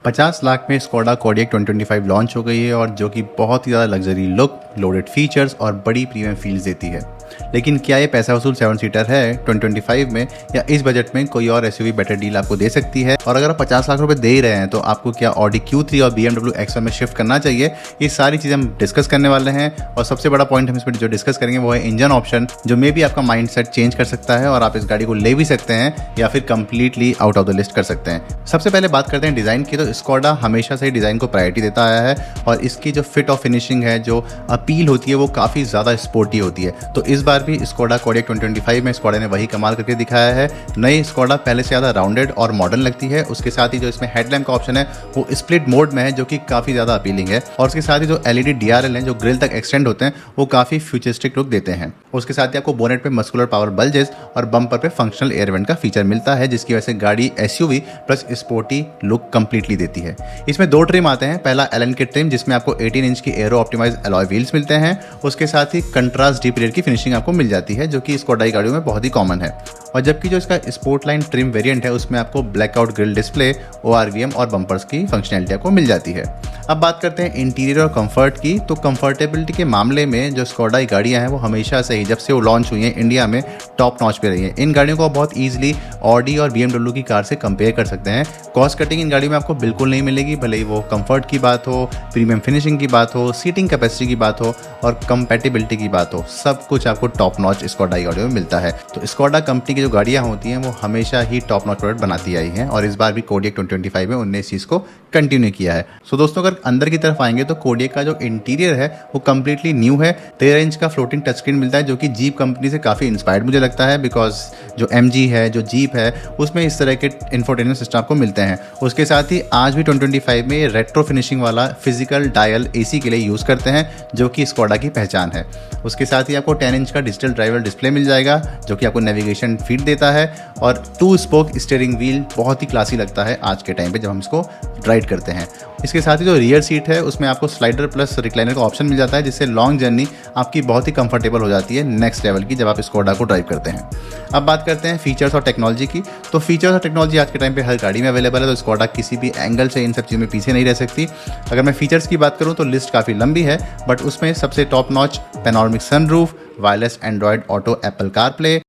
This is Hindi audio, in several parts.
50 लाख में स्कोडा कोडियक 2025 लॉन्च हो गई है और जो कि बहुत ही ज़्यादा लग्जरी लुक, लोडेड फीचर्स और बड़ी प्रीमियम फील्स देती है। लेकिन क्या ये पैसा वसूल 7 सीटर है 2025 में, या इस बजट में कोई और एसयूवी बेटर डील आपको दे सकती है? और अगर आप 50 लाख रुपए दे ही रहे हैं तो आपको क्या ऑडी Q3 और BMW X1 में शिफ्ट करना चाहिए? ये सारी चीज़ें हम डिस्कस करने वाले हैं। और सबसे बड़ा पॉइंट हम इसमें जो डिस्कस करेंगे वो है इंजन ऑप्शन, जो मे भी आपका माइंड सेट चेंज कर सकता है और आप इस गाड़ी को ले भी सकते हैं या फिर completely out of the list कर सकते हैं। सबसे पहले बात करते हैं डिज़ाइन की। तो स्कोडा हमेशा से ही डिज़ाइन को प्रायोरिटी देता आया है और इसकी जो फिट और फिनिशिंग है, जो अपील होती है, वो काफ़ी ज़्यादा स्पोर्टी होती है। तो इस बार भी स्कोडा कोडियक 2025 में स्कोडा ने वही कमाल करके दिखाया है। नई स्कोडा पहले से ज़्यादा राउंडेड और मॉडर्न लगती है। उसके साथ ही जो इसमें हेडलैम्प का ऑप्शन है वो स्प्लिट मोड में है, जो कि काफ़ी ज़्यादा अपीलिंग है। और उसके साथ ही जो LED DRL हैं जो ग्रिल तक एक्सटेंड होते हैं वो काफ़ी फ्यूचरिस्टिक लुक देते हैं। उसके साथ ही आपको बोनेट पे मस्कुलर पावर बल्जेस और बम्पर पे फंक्शनल एयर वेंट का फीचर मिलता है, जिसकी वजह से गाड़ी SUV plus sporty look completely देती है। इसमें 2 ट्रिम आते हैं। पहला एलन के ट्रिम, जिसमें आपको 18 इंच की एरो ऑप्टिमाइज अलॉय व्हील्स मिलते हैं। उसके साथ ही कंट्रास्ट डीप रेड की फिनिशिंग आपको मिल जाती है, जो कि स्कोडा गाड़ियों में बहुत ही कॉमन है। और जबकि जो इसका स्पोर्ट लाइन ट्रिम वेरिएंट है उसमें आपको ब्लैकआउट ग्रिल डिस्प्ले, ORVM और बम्पर्स की फंक्शनैलिटी आपको मिल जाती है। अब बात करते हैं इंटीरियर और कंफर्ट की। तो कंफर्टेबिलिटी के मामले में जो स्कोडा गाड़ियां हैं वो हमेशा से ही, जब से वो लॉन्च हुई हैं, इंडिया में टॉप नॉच पे रही है। इन गाड़ियों को आप बहुत ईजिली ऑडी और BMW की कार से कंपेयर कर सकते हैं। कॉस्ट कटिंग इन गाड़ियों में आपको बिल्कुल नहीं मिलेगी, भले ही वो कंफर्ट की बात हो, प्रीमियम फिनिशिंग की बात हो, सीटिंग कैपेसिटी की बात हो और कंपैटिबिलिटी की बात हो। सब कुछ आपको टॉप नॉच स्कोडा गाड़ियों में मिलता है। तो स्कोडा कंपनी की जो गाड़ियाँ होती हैं वो हमेशा ही टॉप नॉच प्रोडक्ट बनाती आई हैं और इस बार भी कोडियक 2025 में उनने इस चीज़ को कंटिन्यू किया है। सो दोस्तों, अगर अंदर की तरफ आएंगे तो कोडियक का जो इंटीरियर है वो कम्प्लीटली न्यू है। 13 इंच का फ्लोटिंग टच स्क्रीन मिलता है, जो कि जीप कंपनी से काफ़ी इंस्पायर्ड मुझे लगता है, बिकॉज जो MG है, जो जीप है, उसमें इस तरह के इंफोटेनमेंट सिस्टम आपको मिलते हैं। उसके साथ ही आज भी 2025 में रेट्रो फिनिशिंग वाला फिजिकल डायल AC के लिए यूज़ करते हैं, जो कि स्कोडा की पहचान है। उसके साथ ही आपको 10 इंच का डिजिटल ड्राइवर डिस्प्ले मिल जाएगा, जो कि आपको नेविगेशन फीड देता है। और 2 स्पोक स्टीयरिंग व्हील बहुत ही क्लासी लगता है आज के टाइम पे जब हम इसको राइड करते हैं। इसके साथ ही जो रियर सीट है उसमें आपको स्लाइडर प्लस रिक्लाइनर का ऑप्शन मिल जाता है, जिससे लॉन्ग जर्नी आपकी बहुत ही कंफर्टेबल हो जाती है, नेक्स्ट लेवल की, जब आप स्कोडा को ड्राइव करते हैं। अब बात करते हैं फीचर्स और टेक्नोलॉजी की। तो फीचर्स और टेक्नोलॉजी आज के टाइम पे हर गाड़ी में अवेलेबल है, तो स्कोडा किसी भी एंगल से इन सब चीज़ों में पीछे नहीं रह सकती। अगर मैं फीचर्स की बात करूँ तो लिस्ट काफ़ी लंबी है, बट उसमें सबसे top notch panoramic sunroof, wireless Android auto Apple CarPlay,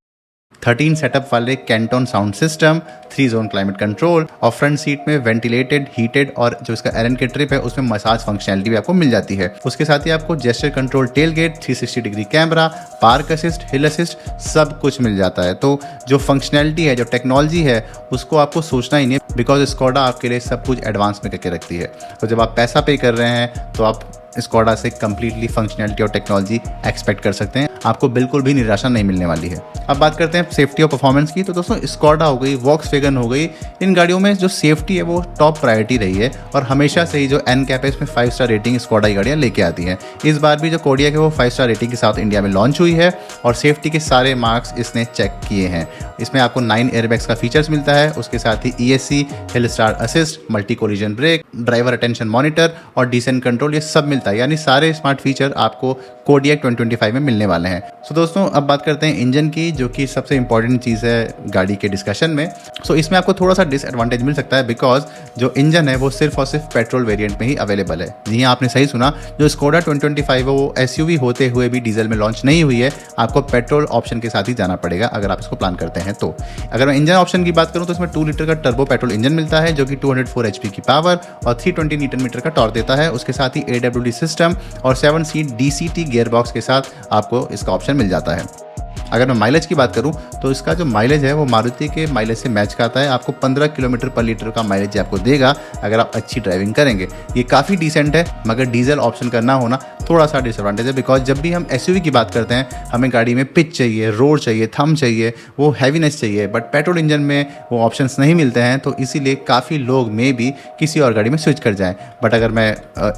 13 setup वाले Canton sound system, 3 zone climate control और फ्रंट सीट में वेंटिलेटेड, हीटेड और जो इसका एलन के ट्रिप है उसमें मसाज फंक्शनैलिटी भी आपको मिल जाती है। उसके साथ ही आपको gesture control tailgate, 360 degree camera, park assist, hill assist, सब कुछ मिल जाता है। तो जो फंक्शनैलिटी है, जो टेक्नोलॉजी है, उसको आपको सोचना ही नहीं, बिकॉज स्कोडा आपके लिए सब कुछ एडवांस में करके रखती है। तो जब आप पैसा पे कर रहे हैं तो आप स्कोडा से कंप्लीटली फंक्शनैलिटी और टेक्नोलॉजी एक्सपेक्ट कर सकते हैं। आपको बिल्कुल भी निराशा नहीं मिलने वाली है। अब बात करते हैं सेफ्टी और परफॉर्मेंस की। तो दोस्तों, स्कोडा हो गई, वॉक्सवैगन हो गई, इन गाड़ियों में जो सेफ्टी है वो टॉप प्रायोरिटी रही है और हमेशा से ही जो NCAP है इसमें 5 स्टार रेटिंग स्कोडा की गाड़ियाँ लेके आती हैं। इस बार भी जो कोडियक है वो 5 स्टार रेटिंग के साथ इंडिया में लॉन्च हुई है और सेफ्टी के सारे मार्क्स इसने चेक किए हैं। इसमें आपको 9 एयरबैग्स का फीचर्स मिलता है। उसके साथ ही ESC, hill start assist, multi collision brake, driver attention monitor और डिसेंट कंट्रोल, ये सब मिलता है। यानी सारे स्मार्ट फीचर आपको कोडियक 2025 में मिलने वाले हैं। सो दोस्तों, अब बात करते हैं इंजन की, जो कि सबसे इंपॉर्टेंट चीज़ है गाड़ी के डिस्कशन में। सो इसमें आपको थोड़ा सा डिसएडवांटेज मिल सकता है, बिकॉज जो इंजन है वो सिर्फ और सिर्फ पेट्रोल वेरिएंट में ही अवेलेबल है। जी हाँ, आपने सही सुना, जो स्कोडा 2025 है वो SUV होते हुए भी डीजल में लॉन्च नहीं हुई है। आपको पेट्रोल ऑप्शन के साथ ही जाना पड़ेगा अगर आप इसको प्लान करते हैं तो। अगर मैं इंजन ऑप्शन की बात करूँ तो इसमें 2 लीटर का टर्बो पेट्रोल इंजन मिलता है, जो कि 204 HP की पावर और 320 न्यूटन मीटर का टॉर्क देता है। उसके साथ ही AWD सिस्टम और 7 सीट DCT गियरबॉक्स के साथ आपको इसका ऑप्शन मिल जाता है। अगर मैं माइलेज की बात करूं तो इसका जो माइलेज है वो मारुति के माइलेज से मैच करता है। आपको 15 किलोमीटर पर लीटर का माइलेज आपको देगा अगर आप अच्छी ड्राइविंग करेंगे। ये काफ़ी डिसेंट है, मगर डीजल ऑप्शन करना होना थोड़ा सा डिसएडवांटेज है, बिकॉज जब भी हम SUV की बात करते हैं हमें गाड़ी में पिच चाहिए, रोड चाहिए, थम चाहिए, वो हैवीनेस चाहिए, बट पेट्रोल इंजन में वो ऑप्शंस नहीं मिलते हैं। तो इसीलिए काफ़ी लोग में भी किसी और गाड़ी में स्विच कर जाएँ। बट अगर मैं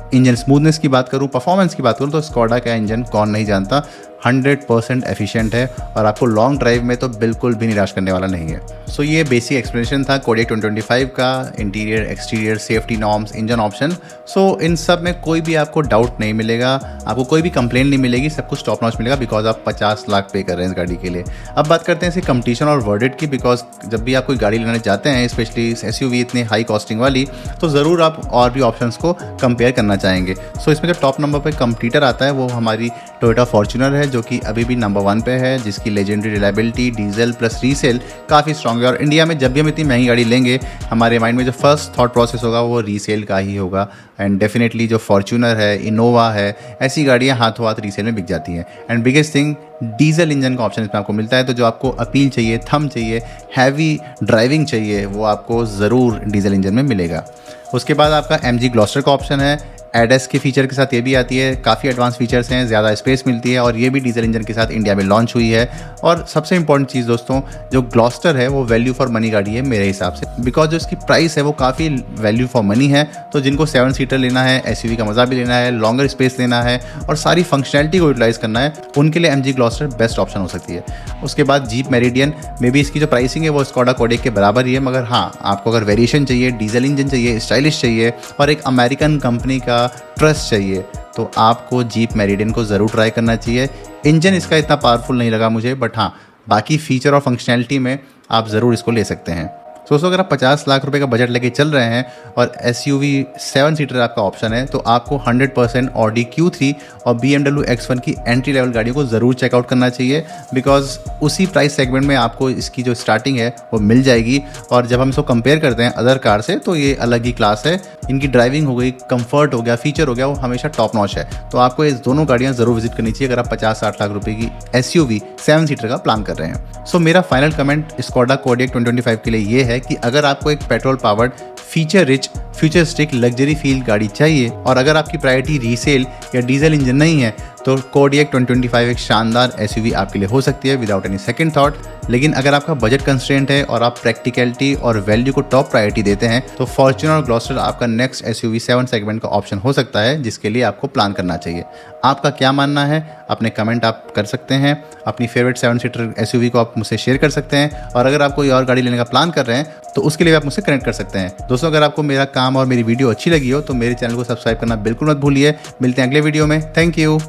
इंजन स्मूथनेस की बात करूँ, परफॉर्मेंस की बात करूँ, तो स्कोडा का इंजन कौन नहीं जानता। 100% एफिशिएंट है और आपको लॉन्ग ड्राइव में तो बिल्कुल भी निराश करने वाला नहीं है। सो ये बेसिक एक्सप्लेनेशन था कोडियक 2025 का, interior, exterior, safety norms, engine option. So इन सब में कोई भी आपको डाउट नहीं मिलेगा, आपको कोई भी कंप्लेंट नहीं मिलेगी, सब कुछ टॉप नॉच मिलेगा बिकॉज आप 50 लाख पे कर रहे हैं इस गाड़ी के लिए। अब बात करते हैं इसकी कंपटीशन और वर्डिट की, बिकॉज जब भी आप कोई गाड़ी लेने जाते हैं, स्पेशली एसयूवी इतनी हाई कॉस्टिंग वाली, तो ज़रूर आप और भी ऑप्शंस को कंपेयर करना चाहेंगे। सो इसमें जो टॉप नंबर पे कंपटीटर आता है वो हमारी टोयोटा फॉर्च्यूनर है, जो कि अभी भी नंबर 1 पे है, जिसकी legendary reliability, diesel plus resale काफ़ी स्ट्रॉन्ग है। और इंडिया में जब भी हम इतनी महंगी गाड़ी लेंगे, हमारे माइंड में जो फर्स्ट थॉट प्रोसेस होगा वो रीसेल का ही होगा। एंड डेफिनेटली जो फॉर्च्यूनर है, इनोवा है, ऐसी गाड़ियाँ हाथों हाथ रीसेल में बिक जाती हैं। And biggest thing, diesel engine का ऑप्शन इसमें आपको मिलता है, तो जो आपको अपील चाहिए, थम चाहिए, हैवी ड्राइविंग चाहिए, वो आपको ज़रूर डीजल इंजन में मिलेगा। उसके बाद आपका MG ग्लॉस्टर का ऑप्शन है। एडएस के फीचर के साथ ये भी आती है, काफ़ी एडवांस फीचर्स हैं, ज़्यादा स्पेस मिलती है और ये भी डीजल इंजन के साथ इंडिया में लॉन्च हुई है। और सबसे इंपॉर्टेंट चीज़ दोस्तों, जो ग्लॉस्टर है वो वैल्यू फॉर मनी गाड़ी है मेरे हिसाब से, बिकॉज जो इसकी प्राइस है वो काफ़ी वैल्यू फॉर मनी है। तो जिनको 7 सीटर लेना है, एसयूवी का मज़ा भी लेना है, लॉन्गर स्पेस लेना है और सारी फंक्शनैलिटी को यूटिलाइज़ करना है, उनके लिए MG ग्लॉस्टर बेस्ट ऑप्शन हो सकती है। उसके बाद जीप मेरिडियन में भी इसकी जो प्राइसिंग है वो स्कोडा कोडियक के बराबर ही है, मगर हाँ, आपको अगर वेरिएशन चाहिए, डीजल इंजन चाहिए, स्टाइलिश चाहिए और एक अमेरिकन कंपनी का ट्रस्ट चाहिए, तो आपको जीप मेरिडियन को ज़रूर ट्राई करना चाहिए। इंजन इसका इतना पावरफुल नहीं लगा मुझे, बट हाँ, बाकी फीचर और फंक्शनैलिटी में आप ज़रूर इसको ले सकते हैं। दोस्तों, अगर आप 50 लाख रुपए का बजट लेके चल रहे हैं और एसयूवी 7 सीटर आपका ऑप्शन है, तो आपको 100% ऑडी Q3 और BMW X1 की एंट्री लेवल गाड़ियों को ज़रूर चेकआउट करना चाहिए, बिकॉज उसी प्राइस सेगमेंट में आपको इसकी जो स्टार्टिंग है वो मिल जाएगी। और जब हम इसको कंपेयर करते हैं अदर कार से, तो ये अलग ही क्लास है। इनकी ड्राइविंग हो गई, कंफर्ट हो गया, फीचर हो गया, वो हमेशा टॉप नॉच है। तो आपको ये दोनों गाड़ियाँ ज़रूर विजिट करनी चाहिए अगर आप 50-60 लाख रुपये की एसयूवी 7 सीटर का प्लान कर रहे हैं। सो मेरा फाइनल कमेंट स्कोडा कोडियक 2025 के लिए ये है कि अगर आपको एक petrol powered, feature rich, futuristic luxury feel गाड़ी चाहिए और अगर आपकी प्रायोरिटी रीसेल या डीजल इंजन नहीं है, तो कोडियक 2025 एक शानदार एसयूवी आपके लिए हो सकती है विदाउट एनी सेकंड थॉट। लेकिन अगर आपका बजट कंस्ट्रेंट है और आप प्रैक्टिकलिटी और वैल्यू को टॉप प्रायोरिटी देते हैं, तो फॉर्च्यूनर और ग्लॉस्टर आपका नेक्स्ट एसयूवी 7 सेगमेंट का ऑप्शन हो सकता है, जिसके लिए आपको प्लान करना चाहिए। आपका क्या मानना है? अपने कमेंट आप कर सकते हैं। अपनी फेवरेट 7 सीटर एसयूवी को आप मुझसे शेयर कर सकते हैं और अगर आप कोई और गाड़ी लेने का प्लान कर रहे हैं, तो उसके लिए आप मुझसे कनेक्ट कर सकते हैं। दोस्तों, अगर आपको मेरा काम और मेरी वीडियो अच्छी लगी हो, तो मेरे चैनल को सब्सक्राइब करना बिल्कुल मत भूलिए। मिलते हैं अगले वीडियो में। Thank you.